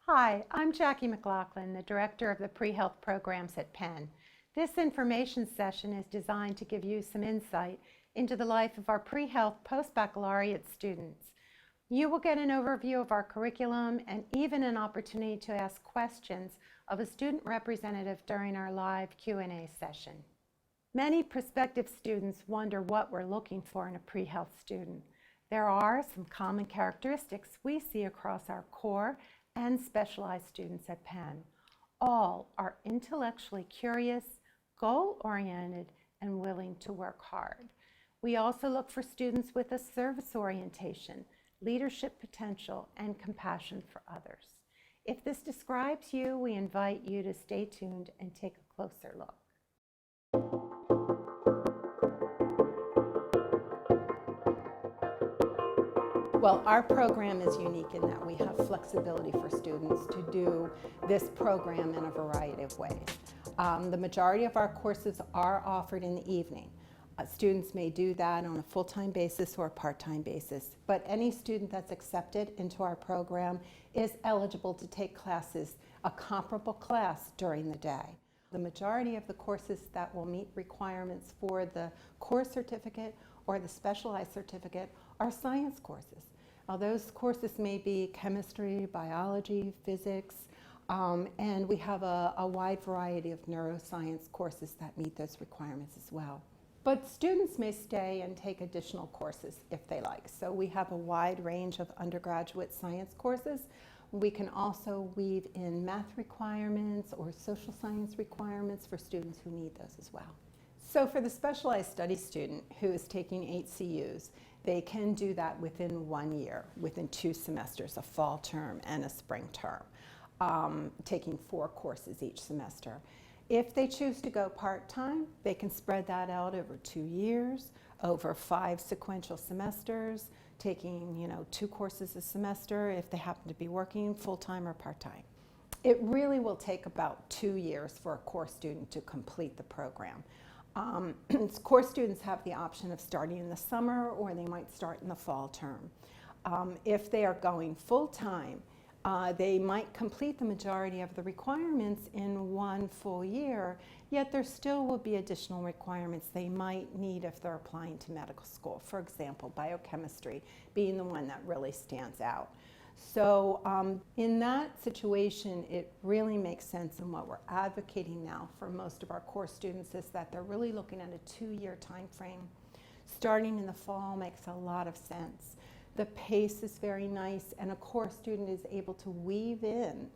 Hi, I'm Jackie McLaughlin, the Director of the Pre-Health Programs at Penn. This information session is designed to give you some insight into the life of our pre-health post-baccalaureate students. You will get an overview of our curriculum and even an opportunity to ask questions of a student representative during our live Q&A session. Many prospective students wonder what we're looking for in a pre-health student. There are some common characteristics we see across our core and specialized students at Penn. All are intellectually curious, goal-oriented, and willing to work hard. We also look for students with a service orientation, leadership potential, and compassion for others. If this describes you, we invite you to stay tuned and take a closer look. Well, our program is unique in that we have flexibility for students to do this program in a variety of ways. The majority of our courses are offered in the evening. Students may do that on a full-time basis or a part-time basis, but any student that's accepted into our program is eligible to take classes, a comparable class during the day. The majority of the courses that will meet requirements for the core certificate or the specialized certificate are science courses. Those courses may be chemistry, biology, physics, and we have a wide variety of neuroscience courses that meet those requirements as well. But students may stay and take additional courses if they like. So we have a wide range of undergraduate science courses. We can also weave in math requirements or social science requirements for students who need those as well. So for the specialized studies student who is taking HCUs, they can do that within 1 year, within 2 semesters, a fall term and a spring term, taking 4 courses each semester. If they choose to go part-time, they can spread that out over 2 years, over 5 sequential semesters, taking 2 courses a semester if they happen to be working full-time or part-time. It really will take about 2 years for a core student to complete the program. Core students have the option of starting in the summer or they might start in the fall term. If they are going full-time, they might complete the majority of the requirements in 1 full year, yet there still will be additional requirements they might need if they're applying to medical school. For example, biochemistry being the one that really stands out. So in that situation, it really makes sense, and what we're advocating now for most of our core students is that they're really looking at a 2-year time frame. Starting in the fall makes a lot of sense. The pace is very nice, and a core student is able to weave in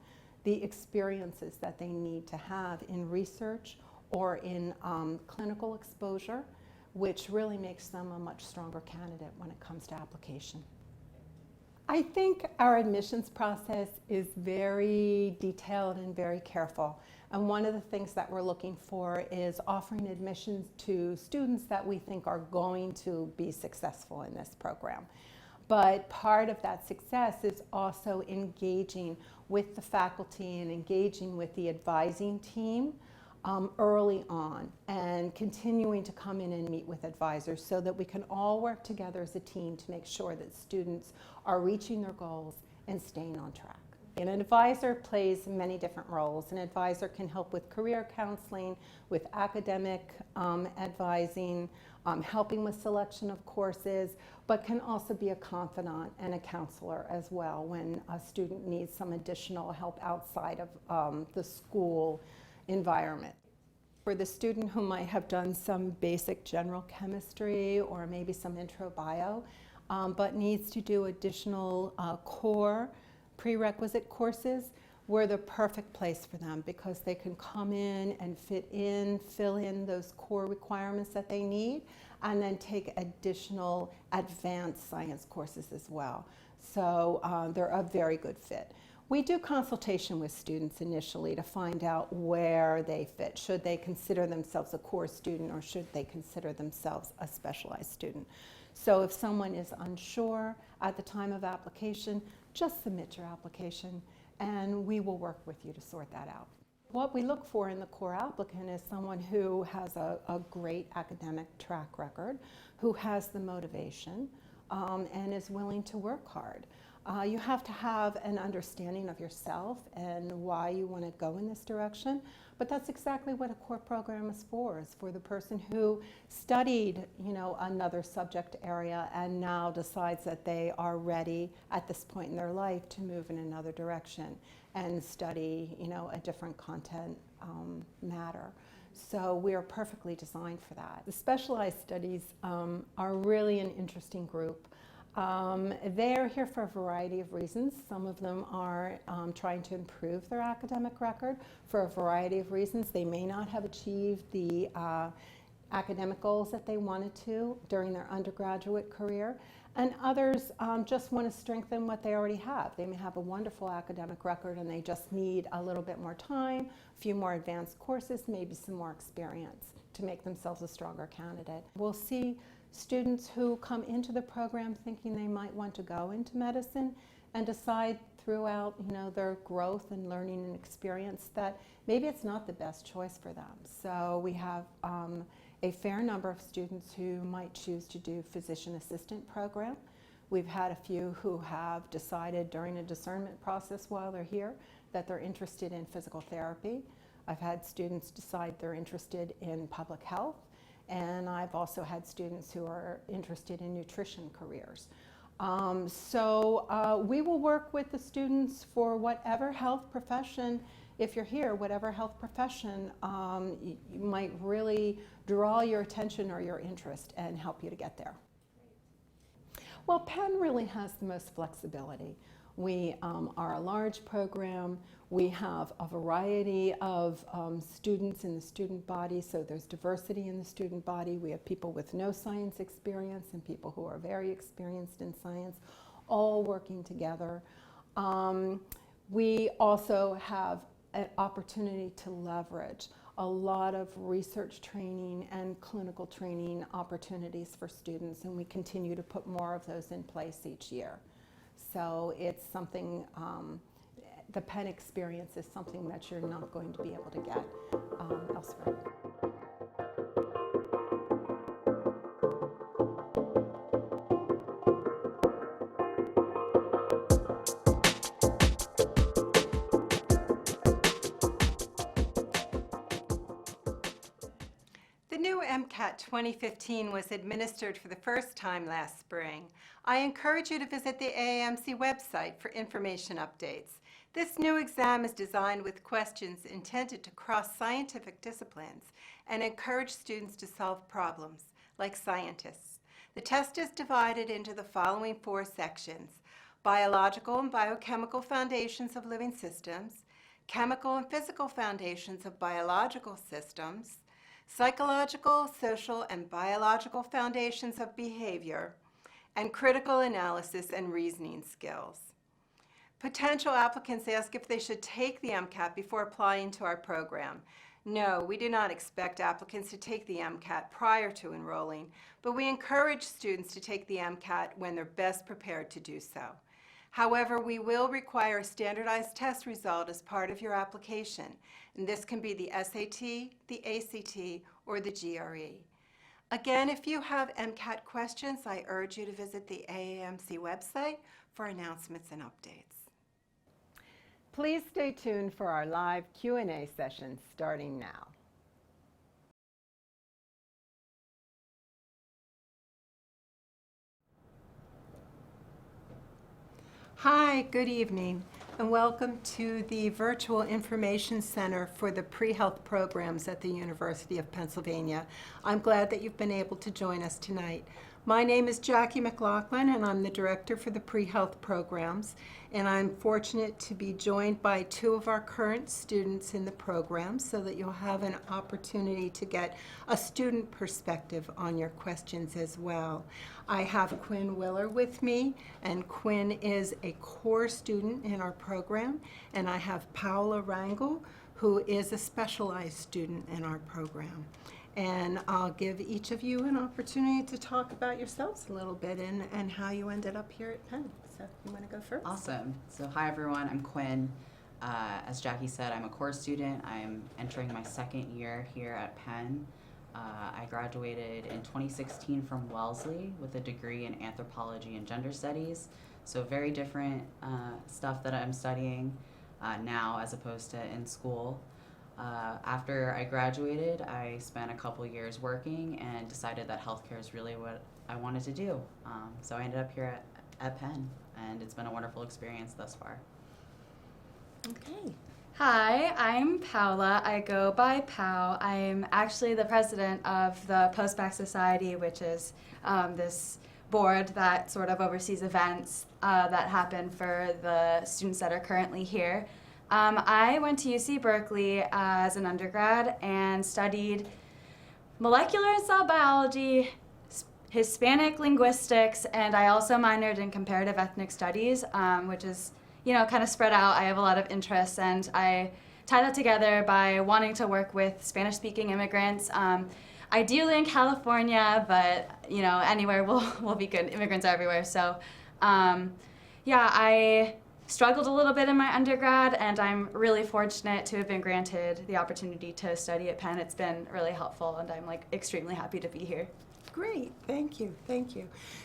the experiences that they need to have in research or in clinical exposure, which really makes them a much stronger candidate when it comes to application. I think our admissions process is very detailed and very careful. And one of the things that we're looking for is offering admissions to students that we think are going to be successful in this program. But part of that success is also engaging with the faculty and engaging with the advising team early on and continuing to come in and meet with advisors so that we can all work together as a team to make sure that students are reaching their goals and staying on track. And an advisor plays many different roles. An advisor can help with career counseling, with academic advising, helping with selection of courses, but can also be a confidant and a counselor as well when a student needs some additional help outside of the school environment. For the student who might have done some basic general chemistry or maybe some intro bio, but needs to do additional core prerequisite courses, we're the perfect place for them because they can come in and fill in those core requirements that they need, and then take additional advanced science courses as well. So they're a very good fit. We do consultation with students initially to find out where they fit. Should they consider themselves a core student or should they consider themselves a specialized student? So if someone is unsure at the time of application, just submit your application and we will work with you to sort that out. What we look for in the core applicant is someone who has a great academic track record, who has the motivation, and is willing to work hard. You have to have an understanding of yourself and why you want to go in this direction. But that's exactly what a core program is for the person who studied, another subject area and now decides that they are ready at this point in their life to move in another direction and study, a different content matter. So we are perfectly designed for that. The specialized studies are really an interesting group. They are here for a variety of reasons. Some of them are trying to improve their academic record for a variety of reasons. They may not have achieved the academic goals that they wanted to during their undergraduate career, and others just want to strengthen what they already have. They may have a wonderful academic record and they just need a little bit more time, a few more advanced courses, maybe some more experience to make themselves a stronger candidate. We'll see students who come into the program thinking they might want to go into medicine and decide throughout their growth and learning and experience that maybe it's not the best choice for them. So we have a fair number of students who might choose to do physician assistant program. We've had a few who have decided during a discernment process while they're here that they're interested in physical therapy. I've had students decide they're interested in public health. And I've also had students who are interested in nutrition careers. So we will work with the students for whatever health profession, if you're here, whatever health profession might really draw your attention or your interest and help you to get there. Well, Penn really has the most flexibility. We are a large program. We have a variety of students in the student body, so there's diversity in the student body. We have people with no science experience and people who are very experienced in science, all working together. We also have an opportunity to leverage a lot of research training and clinical training opportunities for students, and we continue to put more of those in place each year. So it's something, the Penn experience is something that you're not going to be able to get elsewhere. The new MCAT 2015 was administered for the first time last spring. I encourage you to visit the AAMC website for information updates. This new exam is designed with questions intended to cross scientific disciplines and encourage students to solve problems like scientists. The test is divided into the following 4 sections: biological and biochemical foundations of living systems, chemical and physical foundations of biological systems, psychological, social, and biological foundations of behavior, and critical analysis and reasoning skills. Potential applicants ask if they should take the MCAT before applying to our program. No, we do not expect applicants to take the MCAT prior to enrolling, but we encourage students to take the MCAT when they're best prepared to do so. However, we will require a standardized test result as part of your application, and this can be the SAT, the ACT, or the GRE. Again, if you have MCAT questions, I urge you to visit the AAMC website for announcements and updates. Please stay tuned for our live Q&A session starting now. Hi, good evening, and welcome to the Virtual Information Center for the Pre-Health Programs at the University of Pennsylvania. I'm glad that you've been able to join us tonight. My name is Jackie McLaughlin, and I'm the Director for the Pre-Health Programs, and I'm fortunate to be joined by 2 of our current students in the program so that you'll have an opportunity to get a student perspective on your questions as well. I have Quinn Willer with me, and Quinn is a core student in our program, and I have Paula Rangel, who is a specialized student in our program. And I'll give each of you an opportunity to talk about yourselves a little bit and how you ended up here at Penn. So you want to go first? Awesome. So hi everyone, I'm Quinn. As Jackie said, I'm a core student. I'm entering my 2nd year here at Penn. I graduated in 2016 from Wellesley with a degree in anthropology and gender studies. So very different stuff that I'm studying now as opposed to in school. After I graduated, I spent a couple years working and decided that healthcare is really what I wanted to do. So I ended up here at Penn, and it's been a wonderful experience thus far. Okay. Hi, I'm Paula. I go by Pau. I'm actually the president of the Post-Bac Society, which is this board that sort of oversees events that happen for the students that are currently here. I went to UC Berkeley as an undergrad and studied molecular and cell biology, Hispanic linguistics, and I also minored in comparative ethnic studies, which is, kind of spread out. I have a lot of interests, and I tie that together by wanting to work with Spanish-speaking immigrants, ideally in California, but, anywhere will be good. Immigrants are everywhere. So, I struggled a little bit in my undergrad, and I'm really fortunate to have been granted the opportunity to study at Penn. It's been really helpful, and I'm extremely happy to be here. Great, thank you.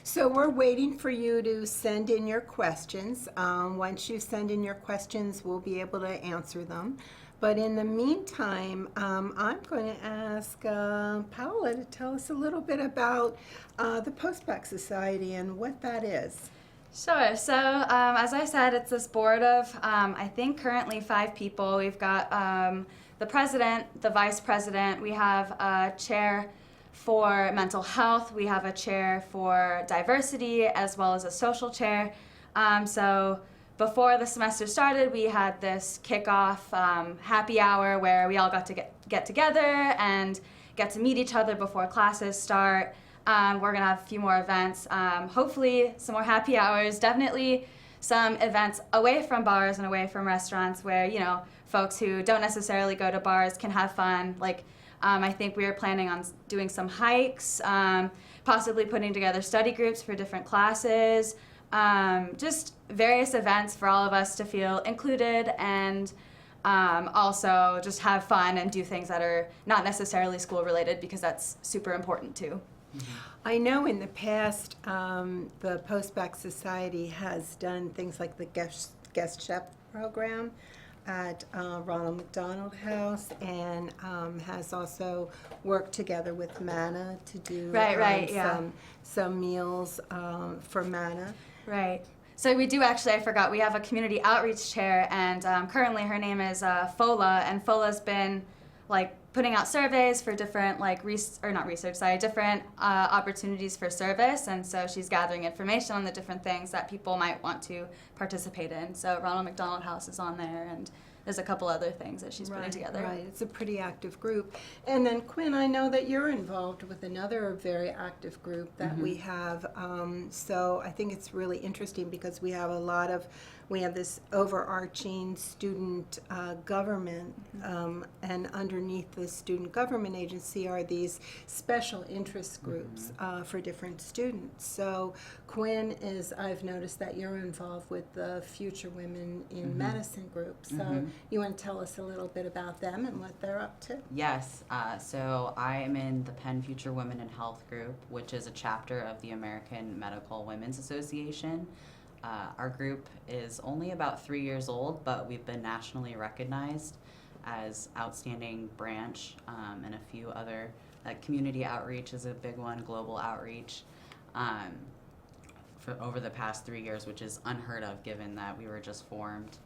So we're waiting for you to send in your questions. Once you send in your questions, we'll be able to answer them. But in the meantime, I'm going to ask Paula to tell us a little bit about the Post-Bac Society and what that is. Sure. So, as I said, it's this board of, I think, currently 5 people. We've got the president, the vice president. We have a chair for mental health. We have a chair for diversity, as well as a social chair. So before the semester started, we had this kickoff happy hour where we all got to get together and get to meet each other before classes start. We're going to have a few more events, hopefully some more happy hours, definitely some events away from bars and away from restaurants where, folks who don't necessarily go to bars can have fun. I think we are planning on doing some hikes, possibly putting together study groups for different classes, just various events for all of us to feel included and also just have fun and do things that are not necessarily school related, because that's super important too. I know in the past, the Post-Bac Society has done things like the guest chef program at Ronald McDonald House, and has also worked together with MANA to do some meals for MANA. Right. So we do actually, I forgot, we have a community outreach chair, and currently her name is Fola, and Fola's been putting out surveys for different different opportunities for service, and so she's gathering information on the different things that people might want to participate in. So Ronald McDonald House is on there, and there's a couple other things that she's putting together. Right, it's a pretty active group. And then Quinn, I know that you're involved with another very active group that we have. So I think it's really interesting because we have this overarching student government, and underneath the student government agency are these special interest groups for different students. So Quinn I've noticed that you're involved with the Future Women in Medicine group. So you want to tell us a little bit about them and what they're up to? Yes, so I am in the Penn Future Women in Health group, which is a chapter of the American Medical Women's Association. Our group is only about 3 years old, but we've been nationally recognized as outstanding branch, and a few other, community outreach is a big one, global outreach, for over the past 3 years, which is unheard of given that we were just formed.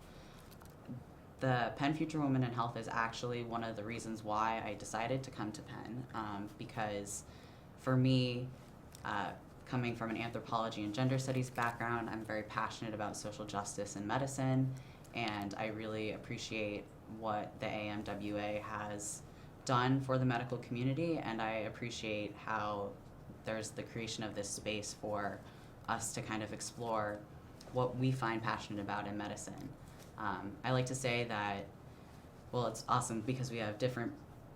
The Penn Future Women in Health is actually one of the reasons why I decided to come to Penn, because for me, coming from an anthropology and gender studies background, I'm very passionate about social justice in medicine, and I really appreciate what the AMWA has done for the medical community, and I appreciate how there's the creation of this space for us to kind of explore what we find passionate about in medicine. I like to say that, it's awesome because we have different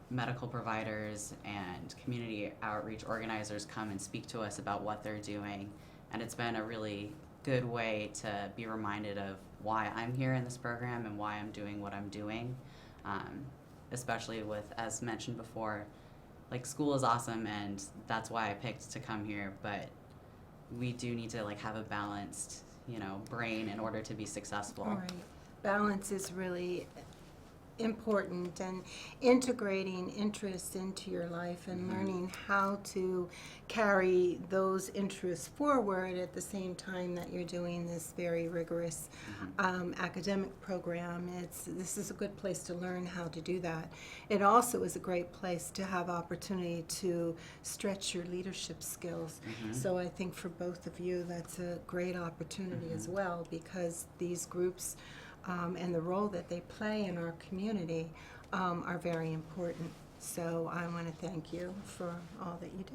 medical providers and community outreach organizers come and speak to us about what they're doing, and it's been a really good way to be reminded of why I'm here in this program and why I'm doing what I'm doing, especially with, as mentioned before, school is awesome and that's why I picked to come here, but we do need to have a balanced brain in order to be successful. All right. Balance is really important, and integrating interests into your life and learning how to carry those interests forward at the same time that you're doing this very rigorous academic program. This is a good place to learn how to do that. It also is a great place to have opportunity to stretch your leadership skills. So I think for both of you that's a great opportunity as well, because these groups and the role that they play in our community are very important. So I want to thank you for all that you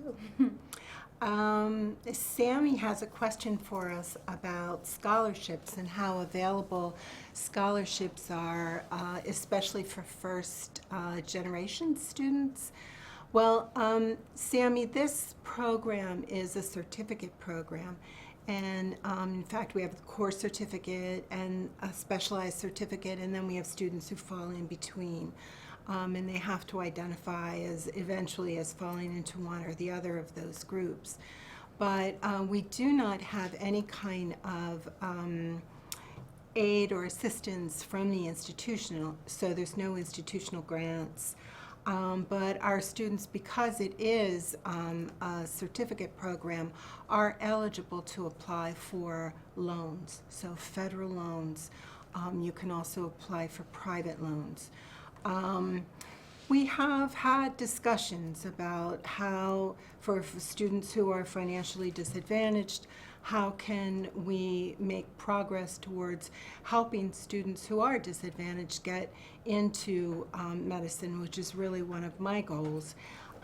do. Sammy has a question for us about scholarships and how available scholarships are, especially for first generation students. Well, Sammy, this program is a certificate program. And in fact, we have the core certificate and a specialized certificate, and then we have students who fall in between. And they have to identify as eventually as falling into one or the other of those groups. But we do not have any kind of aid or assistance from the institutional, so there's no institutional grants. But our students, because it is a certificate program, are eligible to apply for loans, so federal loans. You can also apply for private loans. We have had discussions about how, for students who are financially disadvantaged, how can we make progress towards helping students who are disadvantaged get into medicine, which is really one of my goals.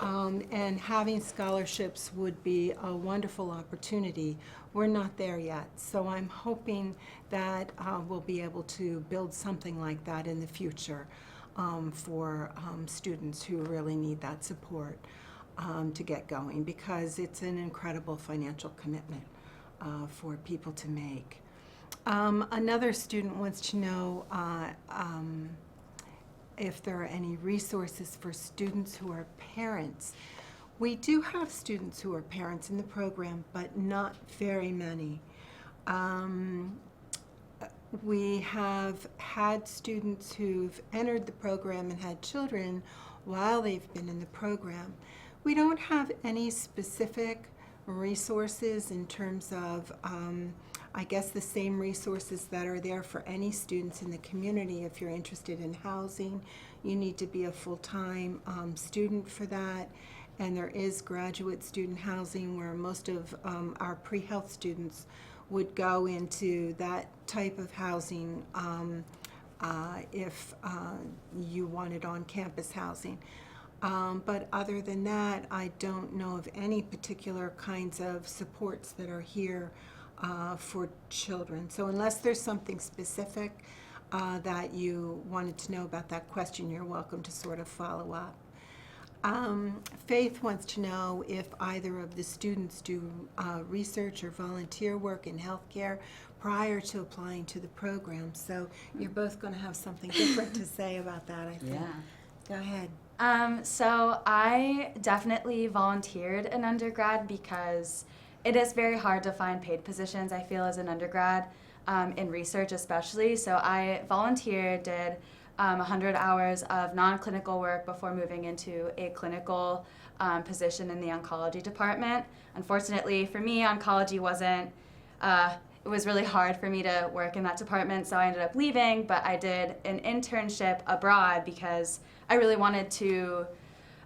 And having scholarships would be a wonderful opportunity. We're not there yet, so I'm hoping that we'll be able to build something like that in the future for students who really need that support to get going, because it's an incredible financial commitment for people to make. Another student wants to know if there are any resources for students who are parents. We do have students who are parents in the program, but not very many. We have had students who've entered the program and had children while they've been in the program. We don't have any specific resources in terms of, I guess, the same resources that are there for any students in the community. If you're interested in housing, you need to be a full-time student for that. And there is graduate student housing where most of our pre-health students would go into that type of housing if you wanted on-campus housing. But other than that, I don't know of any particular kinds of supports that are here for children. So unless there's something specific that you wanted to know about that question, you're welcome to sort of follow up. Faith wants to know if either of the students do research or volunteer work in healthcare prior to applying to the program. So you're both going to have something different to say about that, I think. Yeah. Go ahead. So I definitely volunteered in undergrad because it is very hard to find paid positions, I feel, as an undergrad, in research especially. So I volunteered, did 100 hours of non-clinical work before moving into a clinical position in the oncology department. Unfortunately for me, oncology wasn't, it was really hard for me to work in that department, so I ended up leaving, but I did an internship abroad because I really wanted to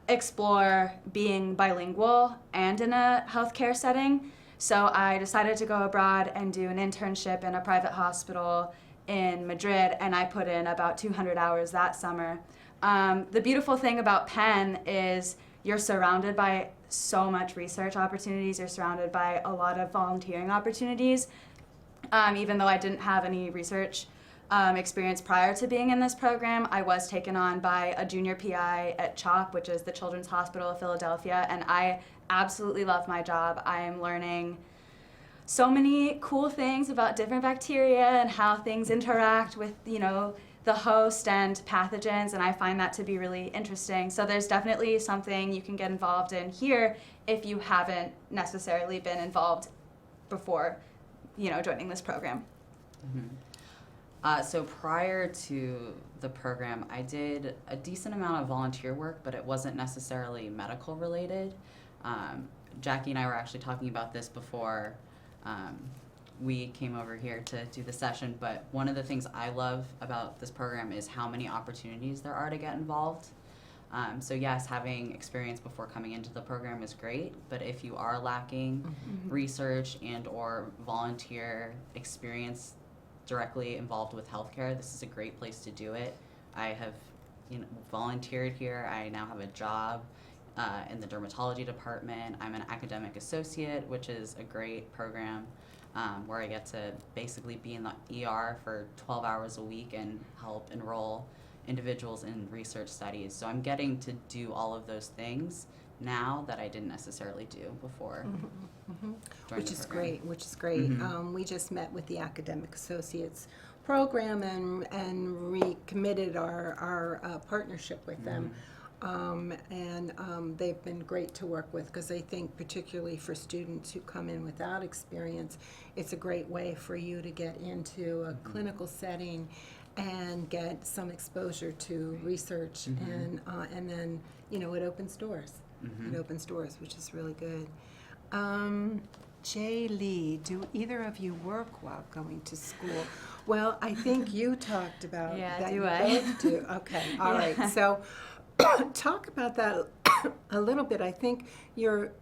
explore being bilingual and in a healthcare setting. So I decided to go abroad and do an internship in a private hospital in Madrid, and I put in about 200 hours that summer. The beautiful thing about Penn is you're surrounded by so much research opportunities, you're surrounded by a lot of volunteering opportunities. Even though I didn't have any research experience prior to being in this program, I was taken on by a junior PI at CHOP, which is the Children's Hospital of Philadelphia, and I absolutely love my job. I am learning so many cool things about different bacteria and how things interact with, the host and pathogens, and I find that to be really interesting. So there's definitely something you can get involved in here if you haven't necessarily been involved before joining this program. So prior to the program, I did a decent amount of volunteer work, but it wasn't necessarily medical related. Jackie and I were actually talking about this before we came over here to do the session, but one of the things I love about this program is how many opportunities there are to get involved. So yes, having experience before coming into the program is great, but if you are lacking research and or volunteer experience directly involved with healthcare, this is a great place to do it. I have volunteered here. I now have a job in the dermatology department. I'm an academic associate, which is a great program where I get to basically be in the ER for 12 hours a week and help enroll individuals in research studies. So I'm getting to do all of those things now that I didn't necessarily do before. Which is great. We just met with the Academic Associates program and recommitted our partnership with them. They've been great to work with, because I think particularly for students who come in without experience, it's a great way for you to get into a clinical setting and get some exposure to research, and then it opens doors. It opens doors, which is really good. Jay Lee, do either of you work while going to school? Well, I think you talked about that. Do you I? both do. Okay, all right. So talk about that a little bit. I think you're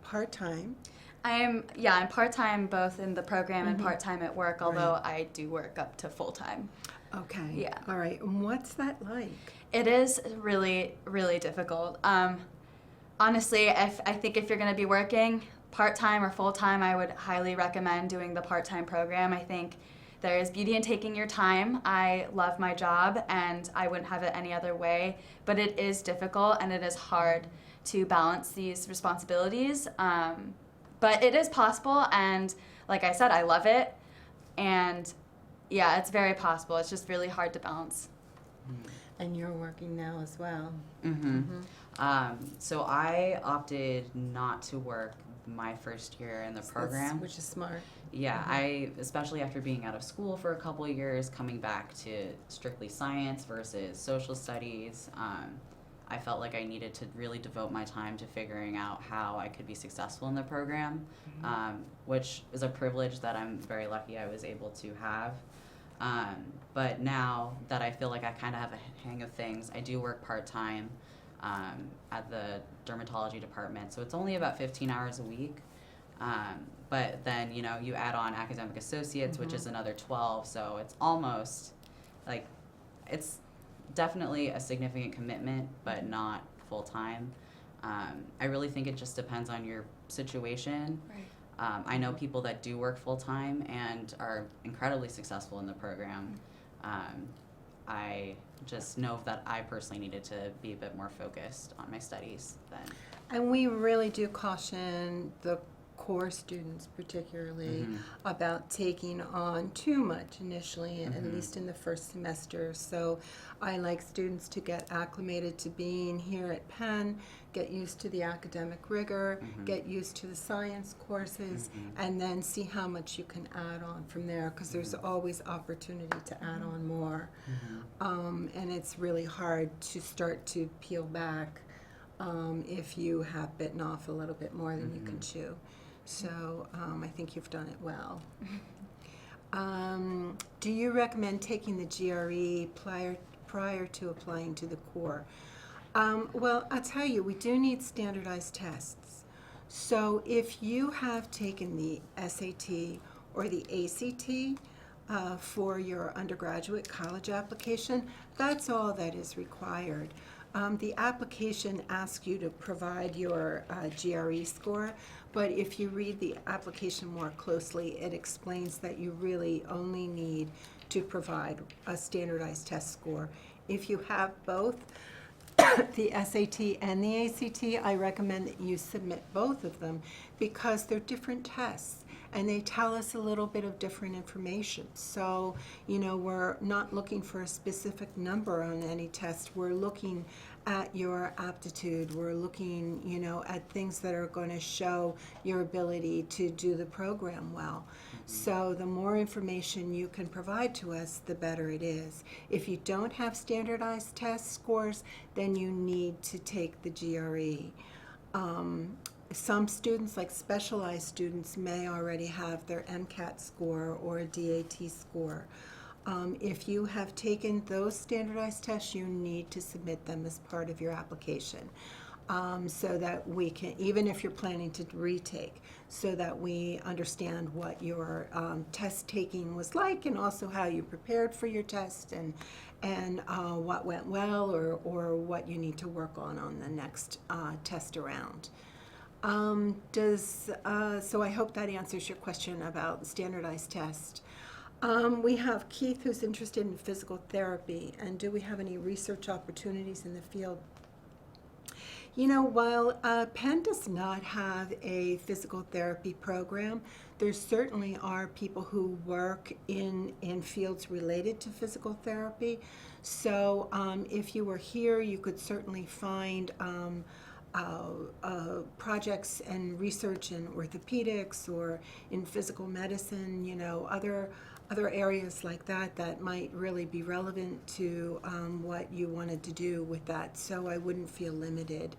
part-time. I'm part-time both in the program and part-time at work, although I do work up to full-time. Okay. Yeah. All right. And what's that like? It is really, really difficult. Honestly, I think if you're going to be working part-time or full-time, I would highly recommend doing the part-time program. I think there is beauty in taking your time. I love my job, and I wouldn't have it any other way, but it is difficult, and it is hard to balance these responsibilities. But it is possible, and like I said, I love it, and yeah, it's very possible. It's just really hard to balance. And you're working now as well. So I opted not to work my first year in the program. Which is smart. Yeah, I, especially after being out of school for a couple of years, coming back to strictly science versus social studies, I felt like I needed to really devote my time to figuring out how I could be successful in the program, which is a privilege that I'm very lucky I was able to have. But now that I feel like I kind of have a hang of things, I do work part-time at the dermatology department, so it's only about 15 hours a week. But then, you add on academic associates, which is another 12, so it's almost like, it's definitely a significant commitment, but not full-time. I really think it just depends on your situation. Right. I know people that do work full-time and are incredibly successful in the program. I just know that I personally needed to be a bit more focused on my studies then. And we really do caution the core students particularly about taking on too much initially, at least in the first semester. So I like students to get acclimated to being here at Penn, get used to the academic rigor, get used to the science courses, and then see how much you can add on from there, because there's always opportunity to add on more. And it's really hard to start to peel back if you have bitten off a little bit more than you can chew. So I think you've done it well. Do you recommend taking the GRE prior to applying to the core? Well, I'll tell you, we do need standardized tests. So if you have taken the SAT or the ACT for your undergraduate college application, that's all that is required. The application asks you to provide your GRE score, but if you read the application more closely, it explains that you really only need to provide a standardized test score. If you have both the SAT and the ACT, I recommend that you submit both of them, because they're different tests and they tell us a little bit of different information. So, you know, we're not looking for a specific number on any test. We're looking at your aptitude. We're looking, you know, at things that are going to show your ability to do the program well. So the more information you can provide to us, the better it is. If you don't have standardized test scores, then you need to take the GRE. Some students, like specialized students, may already have their MCAT score or a DAT score. If you have taken those standardized tests, you need to submit them as part of your application, so that we can, even if you're planning to retake, so that we understand what your test taking was like, and also how you prepared for your test, and what went well, or what you need to work on the next test around. So I hope that answers your question about standardized test. We have Keith, who's interested in physical therapy, and do we have any research opportunities in the field? You know, while Penn does not have a physical therapy program, there certainly are people who work in fields related to physical therapy. So if you were here, you could certainly find projects and research in orthopedics or in physical medicine, you know, other areas like that might really be relevant to what you wanted to do with that. So I wouldn't feel limited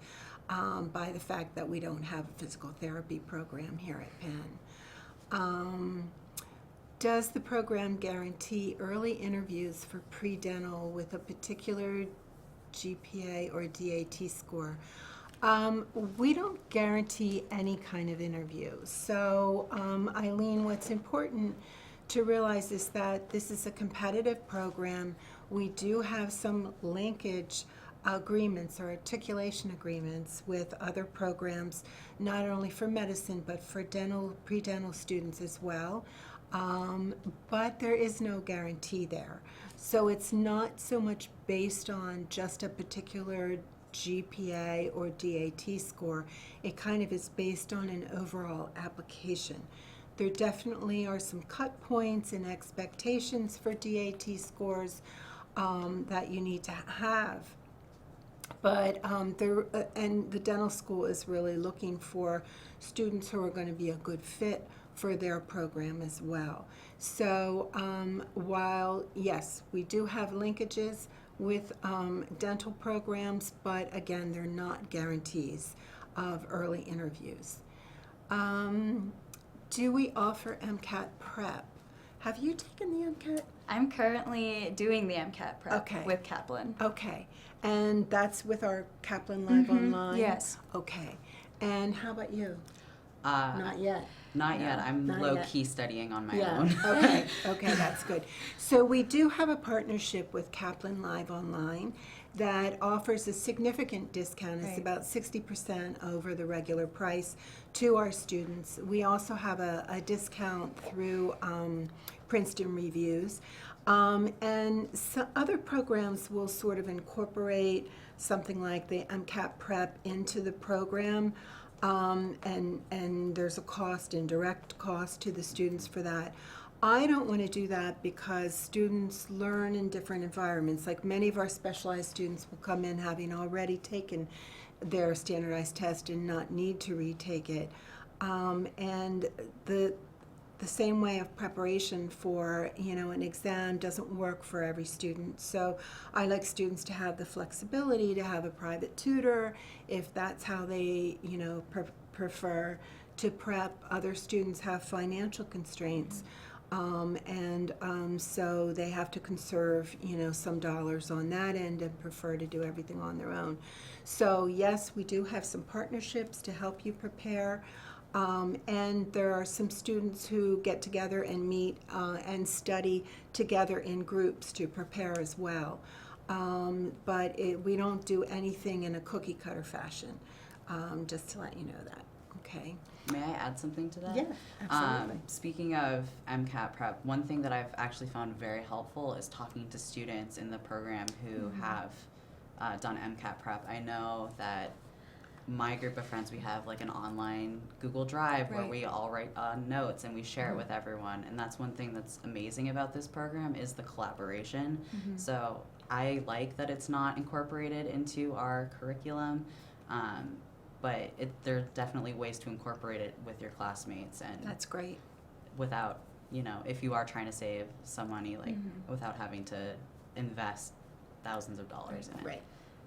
by the fact that we don't have a physical therapy program here at Penn. Does the program guarantee early interviews for pre-dental with a particular GPA or DAT score? We don't guarantee any kind of interview. So, Eileen, what's important to realize is that this is a competitive program. We do have some linkage agreements or articulation agreements with other programs, not only for medicine, but for dental, pre-dental students as well. But there is no guarantee there. So it's not so much based on just a particular GPA or DAT score. It kind of is based on an overall application. There definitely are some cut points and expectations for DAT scores that you need to have. But and the dental school is really looking for students who are going to be a good fit for their program as well. So while, yes, we do have linkages with dental programs, but again, they're not guarantees of early interviews. Do we offer MCAT prep? Have you taken the MCAT? I'm currently doing the MCAT prep Okay. with Kaplan. Okay, and that's with our Kaplan Live Online? Yes. Okay, and how about you? Not Not yet. yet. I'm not low-key studying on my Yeah, own. okay, that's good. So we do have a partnership with Kaplan Live Online that offers a significant discount. It's Right. about 60% over the regular price to our students. We also have a discount through Princeton Reviews. And so other programs will sort of incorporate something like the MCAT prep into the program. And there's a cost, indirect cost to the students for that. I don't want to do that because students learn in different environments. Like many of our specialized students will come in having already taken their standardized test and not need to retake it. And the same way of preparation for, you know, an exam doesn't work for every student. So I like students to have the flexibility to have a private tutor if that's how they, you know, prefer to prep. Other students have financial constraints. So they have to conserve, you know, some dollars on that end and prefer to do everything on their own. So yes, we do have some partnerships to help you prepare. And there are some students who get together and meet and study together in groups to prepare as well. But we don't do anything in a cookie cutter fashion, just to let you know that, okay? May I add something to that? Yeah, absolutely. Speaking of MCAT prep, one thing that I've actually found very helpful is talking to students in the program who have done MCAT prep. I know that my group of friends, we have like an online Google Drive where Right. we all write notes and we share it with everyone. And that's one thing that's amazing about this program is the collaboration. So I like that it's not incorporated into our curriculum, but there are definitely ways to incorporate it with your classmates and That's great. without, if you are trying to save some money, like without having to invest thousands of dollars in it. Right.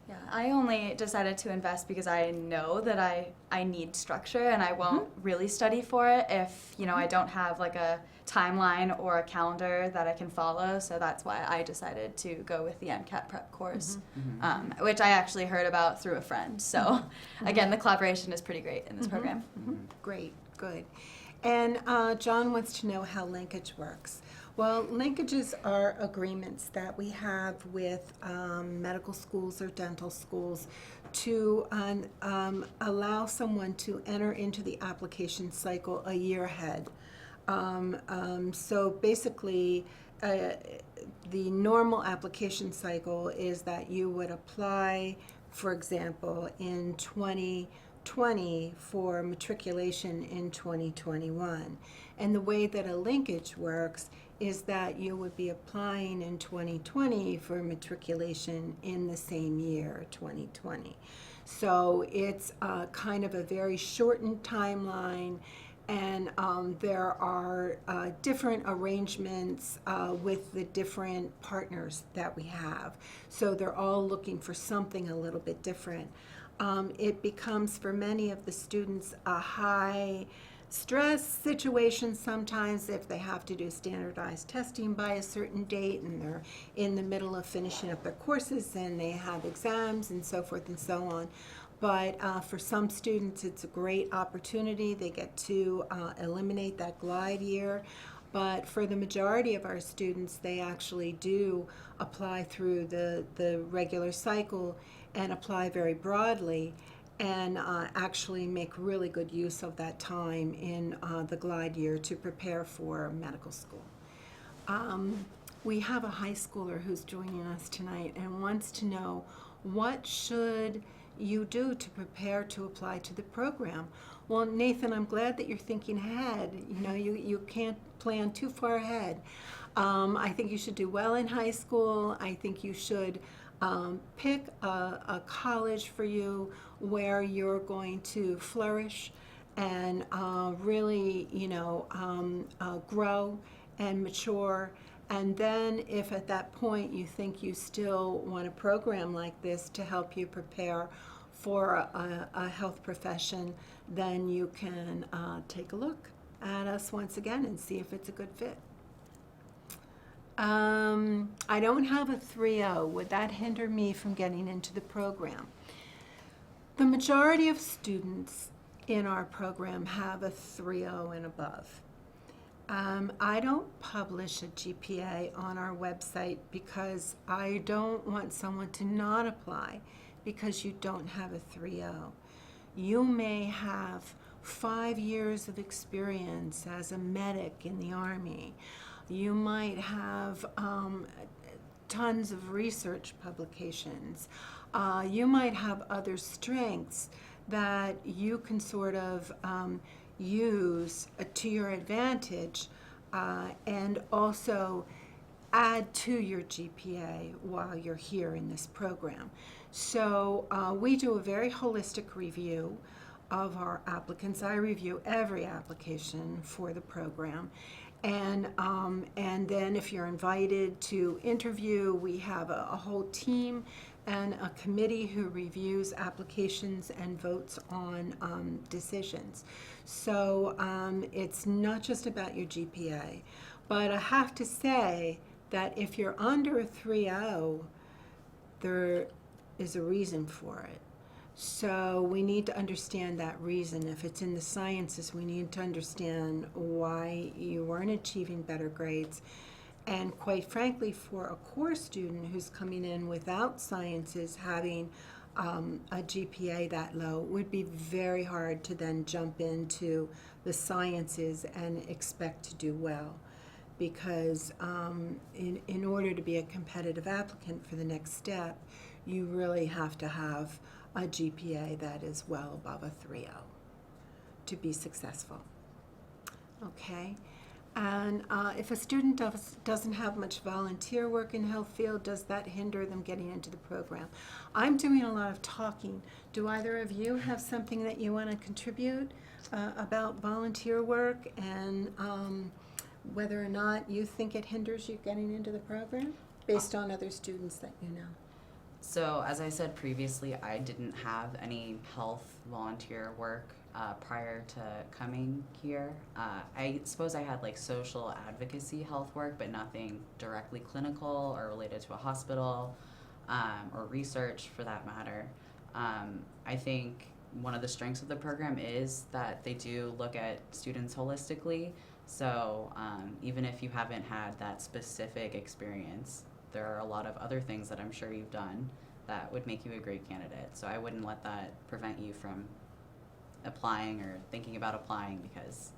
Yeah, I only decided to invest because I know that I need structure and I won't really study for it if, I don't have like a timeline or a calendar that I can follow. So that's why I decided to go with the MCAT prep course, which I actually heard about through a friend. So again, the collaboration is pretty great in this program. Great, good. And John wants to know how linkage works. Well, linkages are agreements that we have with medical schools or dental schools to allow someone to enter into the application cycle a year ahead. So basically, the normal application cycle is that you would apply, for example, in 2020 for matriculation in 2021. And the way that a linkage works is that you would be applying in 2020 for matriculation in the same year, 2020. So it's kind of a very shortened timeline, and there are different arrangements with the different partners that we have. So they're all looking for something a little bit different. It becomes, for many of the students, a high stress situation sometimes if they have to do standardized testing by a certain date and they're in the middle of finishing up their courses and they have exams and so forth and so on. But for some students, it's a great opportunity. They get to eliminate that glide year. But for the majority of our students, they actually do apply through the regular cycle and apply very broadly and actually make really good use of that time in the glide year to prepare for medical school. We have a high schooler who's joining us tonight and wants to know, what should you do to prepare to apply to the program? Well, Nathan, I'm glad that you're thinking ahead. You can't plan too far ahead. I think you should do well in high school. I think you should pick a college for you where you're going to flourish and really, grow and mature. And then if at that point you think you still want a program like this to help you prepare for a health profession, then you can take a look at us once again and see if it's a good fit. I don't have a 3.0. Would that hinder me from getting into the program? The majority of students in our program have a 3.0 and above. I don't publish a GPA on our website because I don't want someone to not apply because you don't have a 3.0. You may have 5 years of experience as a medic in the Army. You might have tons of research publications. You might have other strengths that you can sort of use to your advantage and also add to your GPA while you're here in this program. So we do a very holistic review of our applicants. I review every application for the program. And then if you're invited to interview, we have a whole team and a committee who reviews applications and votes on decisions. So it's not just about your GPA. But I have to say that if you're under a 3.0, there is a reason for it. So we need to understand that reason. If it's in the sciences, we need to understand why you weren't achieving better grades. And quite frankly, for a core student who's coming in without sciences, having a GPA that low, it would be very hard to then jump into the sciences and expect to do well. Because in order to be a competitive applicant for the next step, you really have to have a GPA that is well above a 3.0 to be successful. Okay? And if a student doesn't have much volunteer work in health field, does that hinder them getting into the program? I'm doing a lot of talking. Do either of you have something that you want to contribute about volunteer work and whether or not you think it hinders you getting into the program based on other students that you know? So as I said previously, I didn't have any health volunteer work prior to coming here. I suppose I had like social advocacy health work, but nothing directly clinical or related to a hospital or research for that matter. I think one of the strengths of the program is that they do look at students holistically. So even if you haven't had that specific experience, there are a lot of other things that I'm sure you've done that would make you a great candidate. So I wouldn't let that prevent you from applying or thinking about applying, because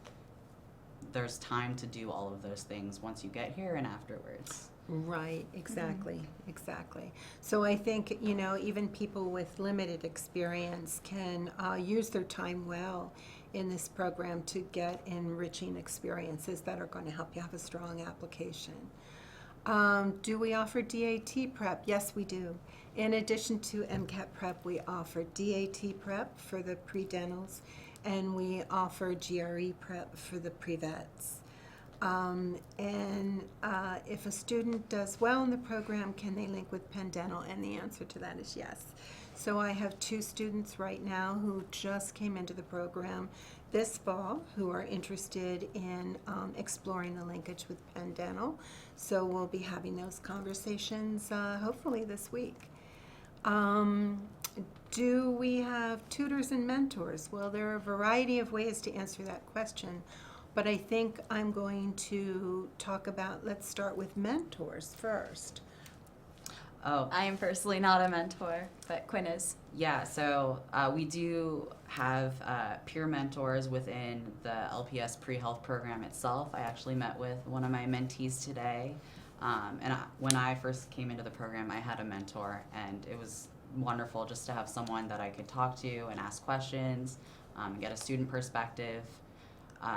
there's time to do all of those things once you get here and afterwards. Right, exactly, exactly. So I think, you know, even people with limited experience can use their time well in this program to get enriching experiences that are going to help you have a strong application. Do we offer DAT prep? Yes, we do. In addition to MCAT prep, we offer DAT prep for the pre-dentals, and we offer GRE prep for the pre-vets. If a student does well in the program, can they link with Penn Dental? And the answer to that is yes. So I have 2 students right now who just came into the program this fall who are interested in exploring the linkage with Penn Dental. So we'll be having those conversations hopefully this week. Do we have tutors and mentors? Well, there are a variety of ways to answer that question, but I think I'm going to talk about, let's start with mentors first. Oh, I am personally not a mentor, but Quinn is. yeah, so we do have peer mentors within the LPS pre-health program itself. I actually met with one of my mentees today. When I first came into the program, I had a mentor, and it was wonderful just to have someone that I could talk to and ask questions, get a student perspective.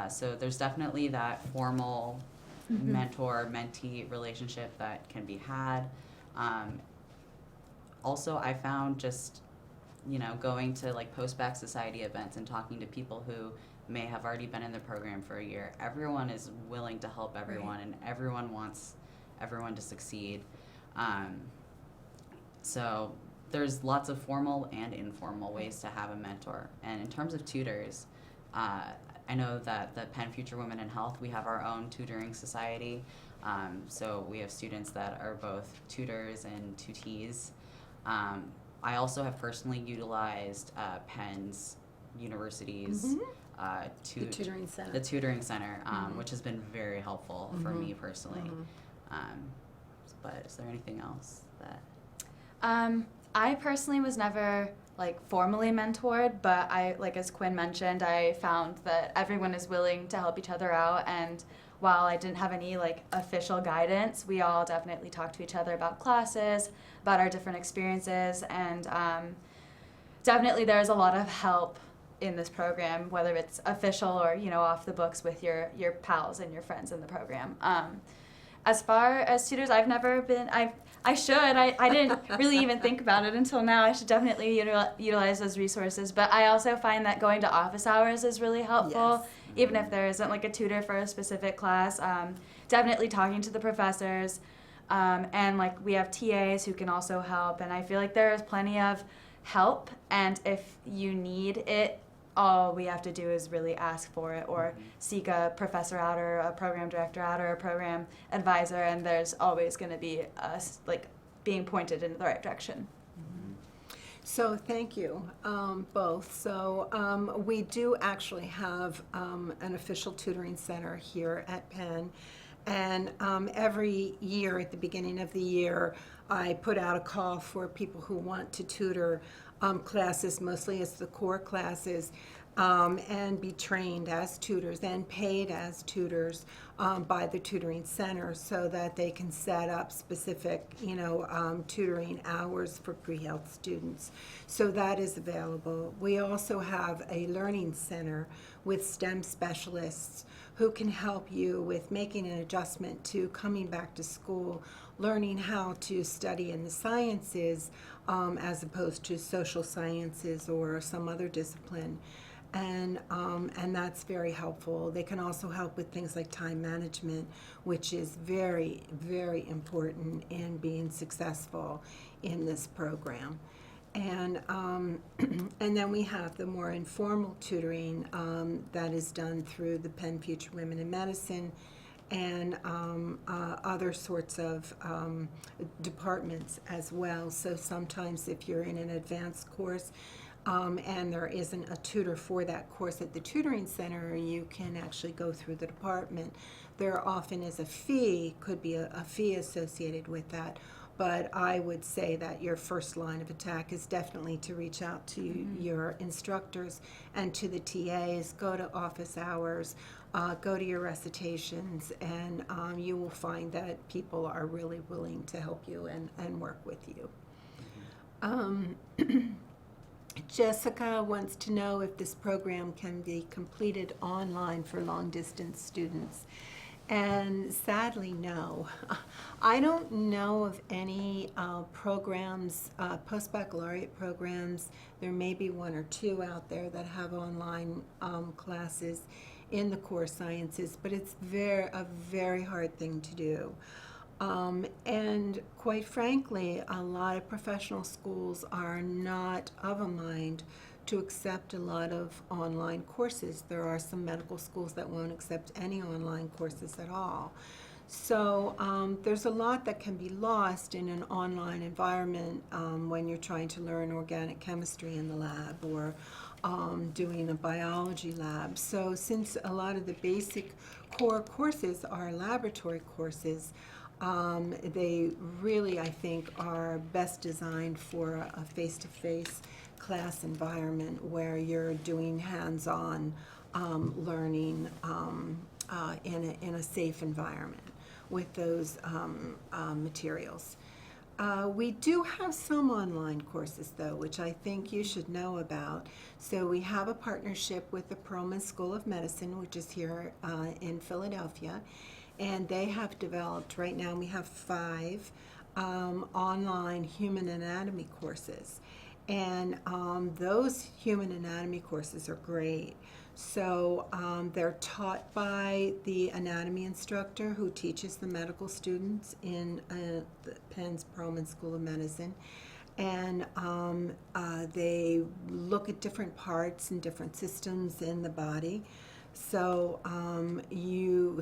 So there's definitely that formal mentor-mentee relationship that can be had. Also, I found just, you know, going to like post-bac society events and talking to people who may have already been in the program for a year, everyone is willing to help everyone, and everyone wants everyone to succeed. So there's lots of formal and informal ways to have a mentor. And in terms of tutors, I know that the Penn Future Women in Health, we have our own tutoring society. So we have students that are both tutors and tutees. I also have personally utilized Penn's university's The tutoring center. the tutoring center, which has been very helpful for me personally. But is there anything else that? I personally was never like formally mentored, but I, like as Quinn mentioned, I found that everyone is willing to help each other out, and while I didn't have any like official guidance, we all definitely talked to each other about classes, about our different experiences, and definitely there's a lot of help in this program, whether it's official or, you know, off the books with your pals and your friends in the program. As far as tutors, I've never been, I should, I didn't really even think about it until now. I should definitely utilize those resources, but I also find that going to office hours is really helpful, Yes. even if there isn't like a tutor for a specific class. Definitely talking to the professors, and like we have TAs who can also help, and I feel like there is plenty of help, and if you need it, all we have to do is really ask for it, or seek a professor out, or a program director out, or a program advisor, and there's always going to be us like being pointed in the right direction. So thank you, both. So we do actually have an official tutoring center here at Penn, and every year at the beginning of the year, I put out a call for people who want to tutor classes, mostly it's the core classes. and be trained as tutors and paid as tutors by the tutoring center so that they can set up specific, tutoring hours for pre-health students. So that is available. We also have a learning center with STEM specialists who can help you with making an adjustment to coming back to school, learning how to study in the sciences as opposed to social sciences or some other discipline. And that's very helpful. They can also help with things like time management, which is very, very important in being successful in this program. And and then we have the more informal tutoring that is done through the Penn Future Women in Medicine and other sorts of departments as well. So sometimes if you're in an advanced course, and there isn't a tutor for that course at the tutoring center, you can actually go through the department. There often is a fee, could be a fee associated with that, but I would say that your first line of attack is definitely to reach out to your instructors and to the TAs, go to office hours, go to your recitations, and you will find that people are really willing to help you and work with you. Jessica wants to know if this program can be completed online for long-distance students. And sadly, no. I don't know of any programs, post-baccalaureate programs. There may be one or two out there that have online classes in the core sciences, but it's a very hard thing to do. And quite frankly, a lot of professional schools are not of a mind to accept a lot of online courses. There are some medical schools that won't accept any online courses at all. So there's a lot that can be lost in an online environment when you're trying to learn organic chemistry in the lab or doing a biology lab. So since a lot of the basic core courses are laboratory courses, they really, I think, are best designed for a face-to-face class environment where you're doing hands-on learning in a safe environment with those materials. We do have some online courses, though, which I think you should know about. So we have a partnership with the Perelman School of Medicine, which is here in Philadelphia. And they have developed, right now we have 5 online human anatomy courses. And those human anatomy courses are great. So they're taught by the anatomy instructor who teaches the medical students in Penn's Perelman School of Medicine. And they look at different parts and different systems in the body. So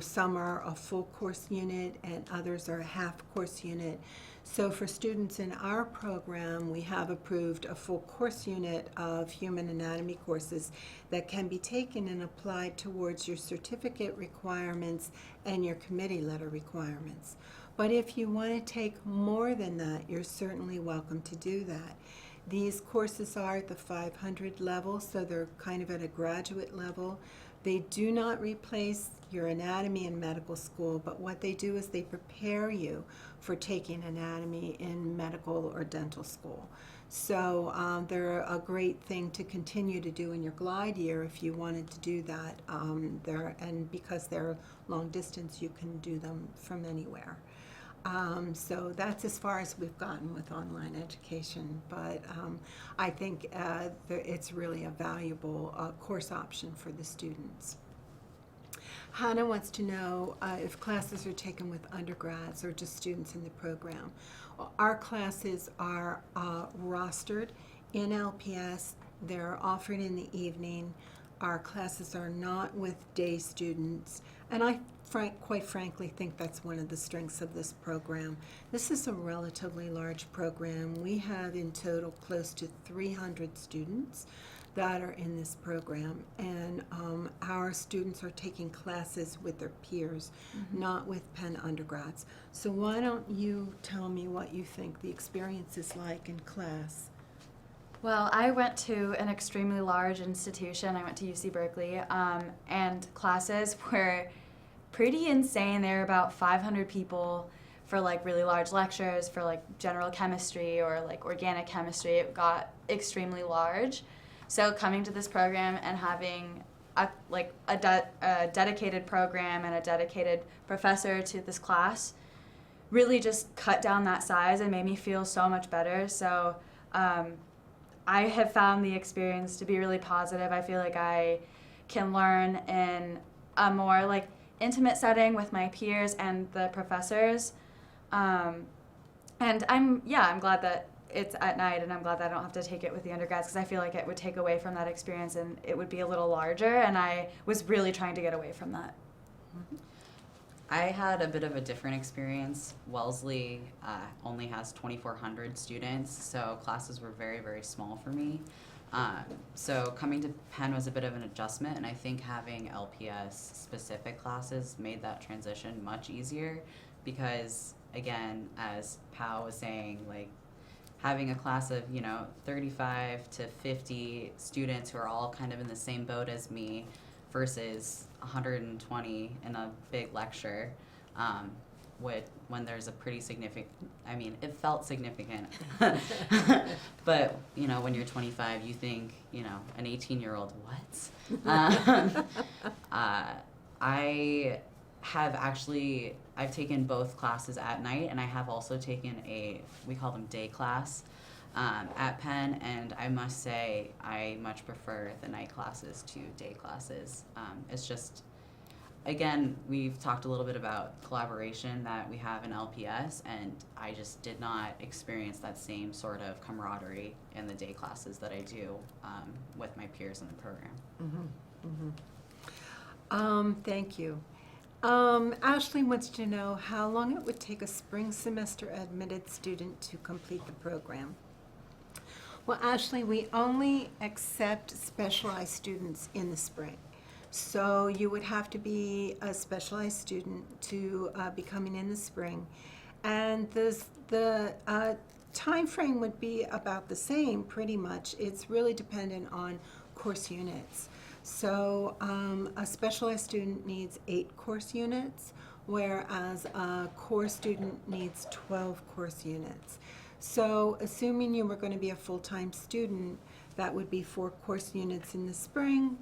some are a full course unit and others are a half course unit. So for students in our program, we have approved a full course unit of human anatomy courses that can be taken and applied towards your certificate requirements and your committee letter requirements. But if you want to take more than that, you're certainly welcome to do that. These courses are at the 500 level, so they're kind of at a graduate level. They do not replace your anatomy in medical school, but what they do is they prepare you for taking anatomy in medical or dental school. So they're a great thing to continue to do in your glide year if you wanted to do that. And because they're long distance, you can do them from anywhere. So that's as far as we've gotten with online education, but I think it's really a valuable course option for the students. Hannah wants to know if classes are taken with undergrads or just students in the program. Our classes are rostered in LPS. They're offered in the evening. Our classes are not with day students, and I quite frankly think that's one of the strengths of this program. This is a relatively large program. We have in total close to 300 students that are in this program, and our students are taking classes with their peers, not with Penn undergrads. So why don't you tell me what you think the experience is like in class? Well, I went to an extremely large institution. I went to UC Berkeley, and classes were pretty insane. There were about 500 people for like really large lectures for like general chemistry or like organic chemistry. It got extremely large. So coming to this program and having a dedicated program and a dedicated professor to this class really just cut down that size and made me feel so much better. So I have found the experience to be really positive. I feel like I can learn in a more like intimate setting with my peers and the professors. And I'm glad that it's at night, and I'm glad that I don't have to take it with the undergrads, because I feel like it would take away from that experience and it would be a little larger, and I was really trying to get away from that. I had a bit of a different experience. Wellesley only has 2,400 students, so classes were very, very small for me. So coming to Penn was a bit of an adjustment, and I think having LPS specific classes made that transition much easier because, again, as Pao was saying, like having a class of, 35 to 50 students who are all kind of in the same boat as me versus 120 in a big lecture, when there's a pretty significant, it felt significant. But, when you're 25, you think, an 18-year-old, what? I've taken both classes at night, and I have also taken we call them day class, at Penn, and I must say I much prefer the night classes to day classes. It's just, again, we've talked a little bit about collaboration that we have in LPS, and I just did not experience that same sort of camaraderie in the day classes that I do with my peers in the program. Thank you. Ashley wants to know how long it would take a spring semester admitted student to complete the program. Well, Ashley, we only accept specialized students in the spring. So you would have to be a specialized student to be coming in the spring. And the time frame would be about the same, pretty much. It's really dependent on course units. So a specialized student needs 8 course units, whereas a core student needs 12 course units. So assuming you were going to be a full-time student, that would be 4 course units in the spring.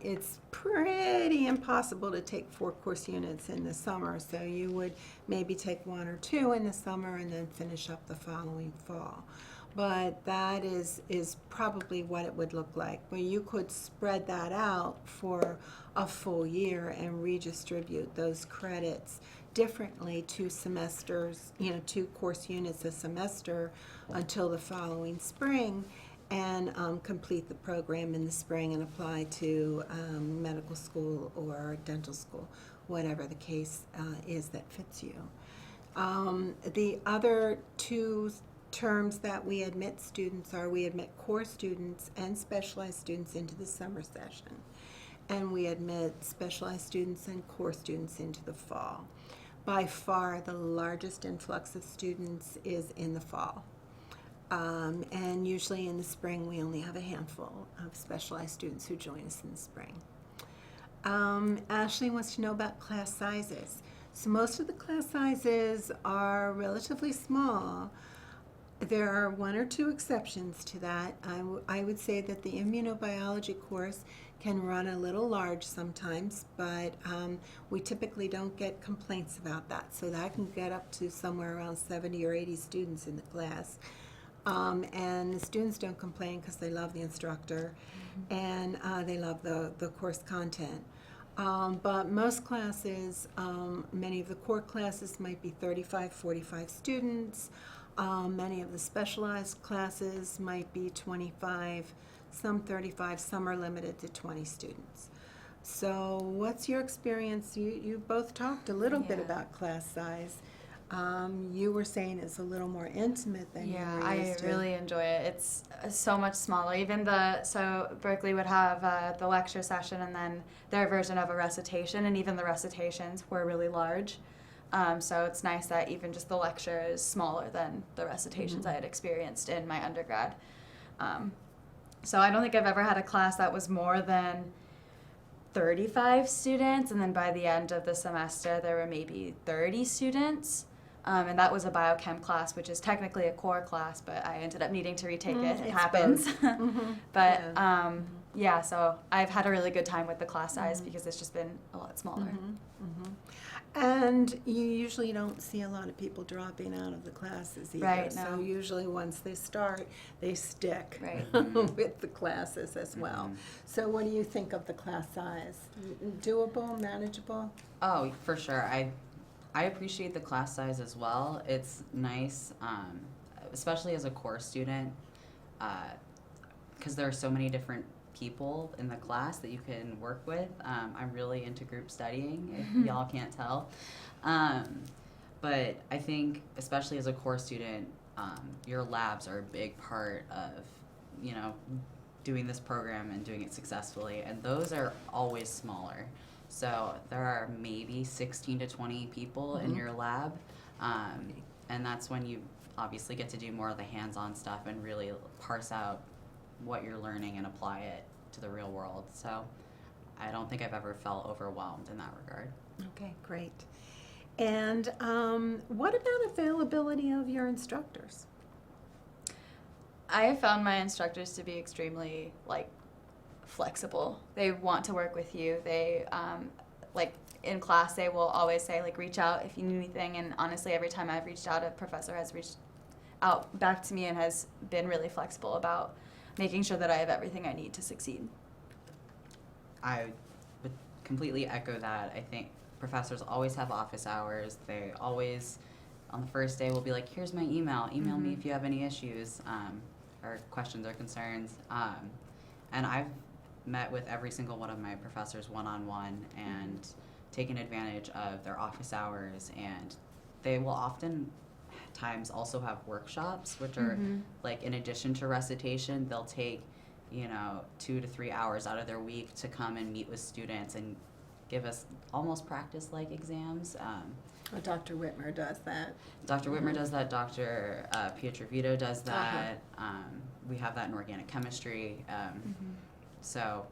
It's pretty impossible to take 4 course units in the summer, so you would maybe take 1 or 2 in the summer and then finish up the following fall. But that is probably what it would look like. But you could spread that out for a full year and redistribute those credits differently, 2 semesters, 2 course units a semester until the following spring, and complete the program in the spring and apply to medical school or dental school, whatever the case is that fits you. The other 2 terms that we admit students are, we admit core students and specialized students into the summer session, and we admit specialized students and core students into the fall. By far the largest influx of students is in the fall, and usually in the spring we only have a handful of specialized students who join us in the spring. Ashley wants to know about class sizes. So most of the class sizes are relatively small. There are 1 or 2 exceptions to that. I would say that the immunobiology course can run a little large sometimes, but we typically don't get complaints about that. So that can get up to somewhere around 70 or 80 students in the class. And the students don't complain because they love the instructor, and they love the course content. But most classes, many of the core classes might be 35, 45 students. Many of the specialized classes might be 25, some 35, some are limited to 20 students. So what's your experience? You both talked a little bit about class size. You were saying it's a little more intimate than you were used to. I really enjoy it. It's so much smaller. So Berkeley would have the lecture session and then their version of a recitation, and even the recitations were really large. So it's nice that even just the lecture is smaller than the recitations I had experienced in my undergrad. So I don't think I've ever had a class that was more than 35 students, and then by the end of the semester there were maybe 30 students. And that was a biochem class, which is technically a core class, but I ended up needing to retake it. It happens. But yeah, so I've had a really good time with the class size because it's just been a lot smaller. And you usually don't see a lot of people dropping out of the classes either. Right, So no. usually once they start, they stick Right. with the classes as well. So what do you think of the class size? Doable, manageable? Oh, for sure. I appreciate the class size as well. It's nice, especially as a core student, because there are so many different people in the class that you can work with. I'm really into group studying, if y'all can't tell. But I think, especially as a core student, your labs are a big part of, you know, doing this program and doing it successfully, and those are always smaller. So there are maybe 16 to 20 people in your lab, and that's when you obviously get to do more of the hands-on stuff and really parse out what you're learning and apply it to the real world. So I don't think I've ever felt overwhelmed in that regard. Okay, great. And what about availability of your instructors? I have found my instructors to be extremely flexible. They want to work with you. They in class they will always say reach out if you need anything, and honestly every time I've reached out, a professor has reached out back to me and has been really flexible about making sure that I have everything I need to succeed. I would completely echo that. I think professors always have office hours. They always, on the first day, will be like, here's my email. Email me if you have any issues or questions or concerns. And I've met with every single one of my professors one-on-one and taken advantage of their office hours. And they will often times also have workshops, which are in addition to recitation, they'll take 2 to 3 hours out of their week to come and meet with students and give us almost practice-like exams. Dr. Whitmer does that. Dr. Whitmer does that. Dr. Pietrovito does that. We have that in organic chemistry. So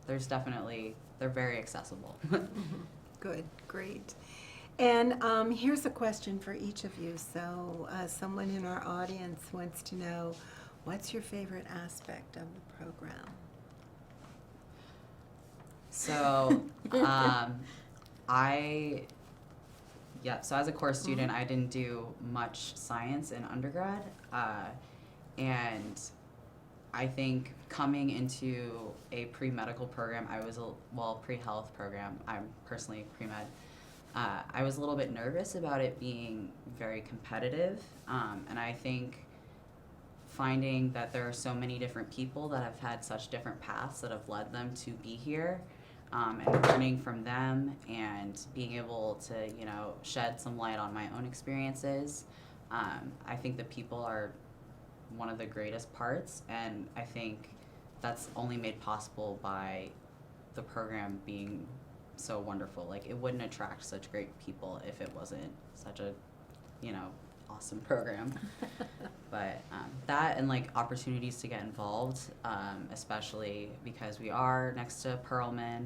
there's definitely, they're very accessible. Good, great. And here's a question for each of you. So someone in our audience wants to know, what's your favorite aspect of the program? So so as a core student, I didn't do much science in undergrad. And I think coming into a pre-medical program, pre-health program, I'm personally pre-med, I was a little bit nervous about it being very competitive. And I think finding that there are so many different people that have had such different paths that have led them to be here, and learning from them and being able to, shed some light on my own experiences. I think the people are one of the greatest parts, and I think that's only made possible by the program being so wonderful. It wouldn't attract such great people if it wasn't such a, awesome program. But that and opportunities to get involved, especially because we are next to Perelman,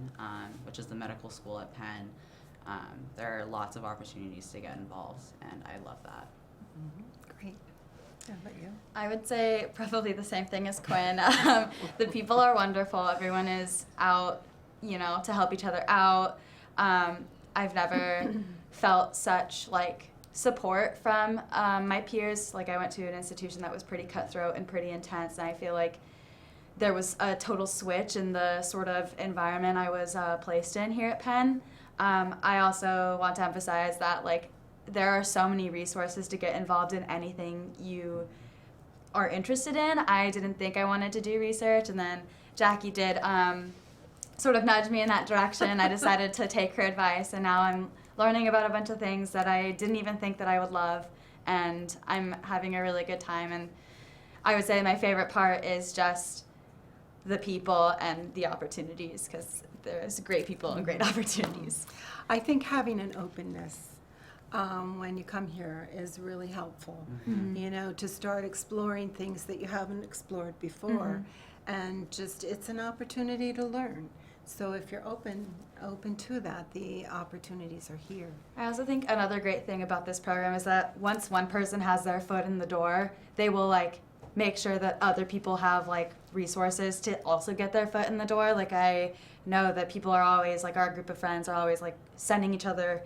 which is the medical school at Penn. There are lots of opportunities to get involved, and I love that. Great. How about you? I would say probably the same thing as Quinn. The people are wonderful. Everyone is out, to help each other out. I've never felt such support from my peers. I went to an institution that was pretty cutthroat and pretty intense, and I feel like there was a total switch in the sort of environment I was placed in here at Penn. I also want to emphasize that there are so many resources to get involved in anything you are interested in. I didn't think I wanted to do research, and then Jackie did sort of nudge me in that direction. I decided to take her advice, and now I'm learning about a bunch of things that I didn't even think that I would love, and I'm having a really good time. And I would say my favorite part is just the people and the opportunities, because there's great people and great opportunities. I think having an openness when you come here is really helpful. You know, to start exploring things that you haven't explored before, and just it's an opportunity to learn. So if you're open to that, the opportunities are here. I also think another great thing about this program is that once one person has their foot in the door, they will like make sure that other people have like resources to also get their foot in the door. Like I know that people are always like our group of friends are always like sending each other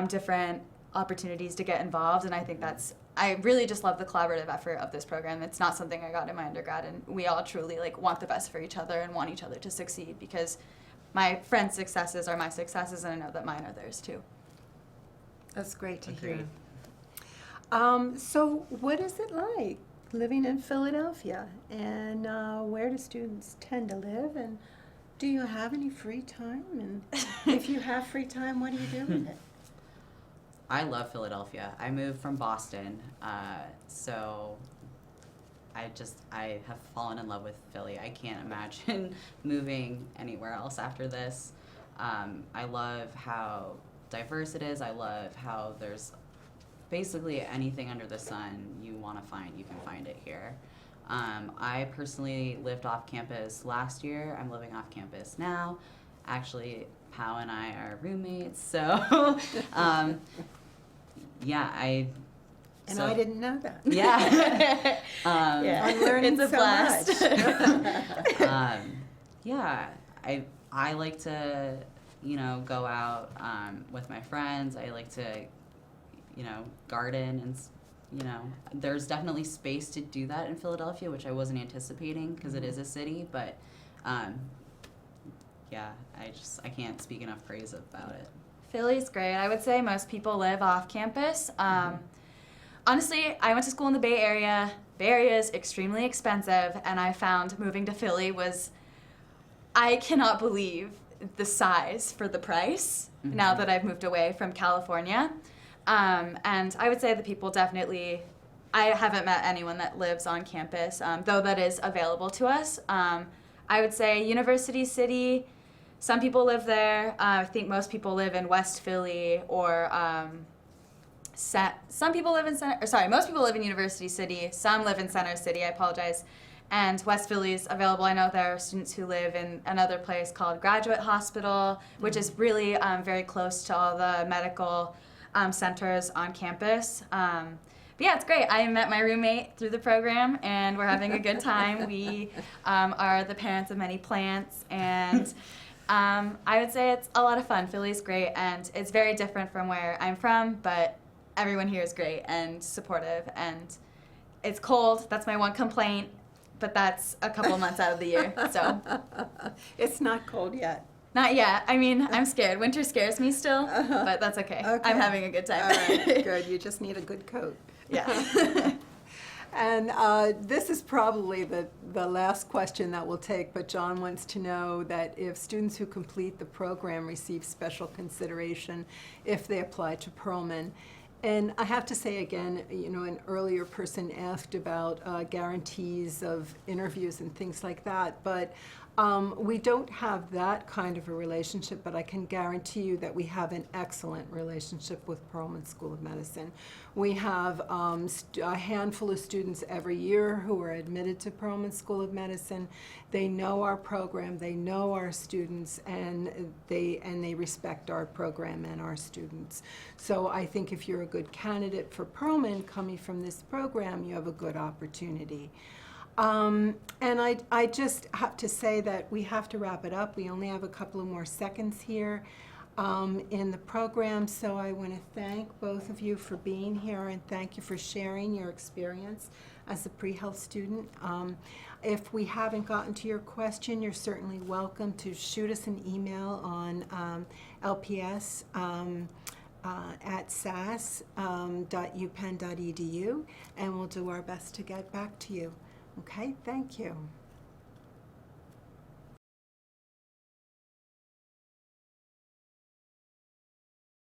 different opportunities to get involved, and I think I really just love the collaborative effort of this program. It's not something I got in my undergrad, and we all truly like want the best for each other and want each other to succeed because my friends' successes are my successes, and I know that mine are theirs too. That's great to Agreed. hear. So what is it like living in Philadelphia, and where do students tend to live, and do you have any free time? And if you have free time, what do you do with it? I love Philadelphia. I moved from Boston, so I have fallen in love with Philly. I can't imagine moving anywhere else after this. I love how diverse it is. I love how there's basically anything under the sun you want to find, you can find it here. I personally lived off campus last year. I'm living off campus now. Actually, Pao and I are roommates, so yeah, I didn't know that. yeah. I'm learning It's a so blast. much. Yeah, I like to, go out with my friends. I like to, garden, and there's definitely space to do that in Philadelphia, which I wasn't anticipating because it is a city. But yeah, I can't speak enough praise about it. Philly's great. I would say most people live off campus. Honestly, I went to school in the Bay Area. Bay Area is extremely expensive, and I found moving to Philly I cannot believe the size for the price now that I've moved away from California. And I would say that people definitely, I haven't met anyone that lives on campus, though that is available to us. I would say University City, some people live there. I think most people live in West Philly or some people live in most people live in University City. Some live in Center City, I apologize. And West Philly is available. I know there are students who live in another place called Graduate Hospital, which is really very close to all the medical centers on campus. But yeah, it's great. I met my roommate through the program, and we're having a good time. We are the parents of many plants, and I would say it's a lot of fun. Philly's great, and it's very different from where I'm from, but everyone here is great and supportive, and it's cold. That's my one complaint, but that's a couple months out of the year, so. It's not cold yet. Not yet. I mean, I'm scared. Winter scares me still, but that's okay. Okay. I'm having a good time. All right, good. You just need a good coat. Yeah. And this is probably the last question that we'll take, but John wants to know that if students who complete the program receive special consideration if they apply to Perlman. And I have to say again, an earlier person asked about guarantees of interviews and things like that, but we don't have that kind of a relationship, but I can guarantee you that we have an excellent relationship with Perlman School of Medicine. We have a handful of students every year who are admitted to Perlman School of Medicine. They know our program, they know our students, and they respect our program and our students. So I think if you're a good candidate for Perlman coming from this program, you have a good opportunity. And I just have to say that we have to wrap it up. We only have a couple of more seconds here in the program, so I want to thank both of you for being here and thank you for sharing your experience as a pre-health student. If we haven't gotten to your question, you're certainly welcome to shoot us an email on lps at sas.upenn.edu, and we'll do our best to get back to you. Okay, thank you.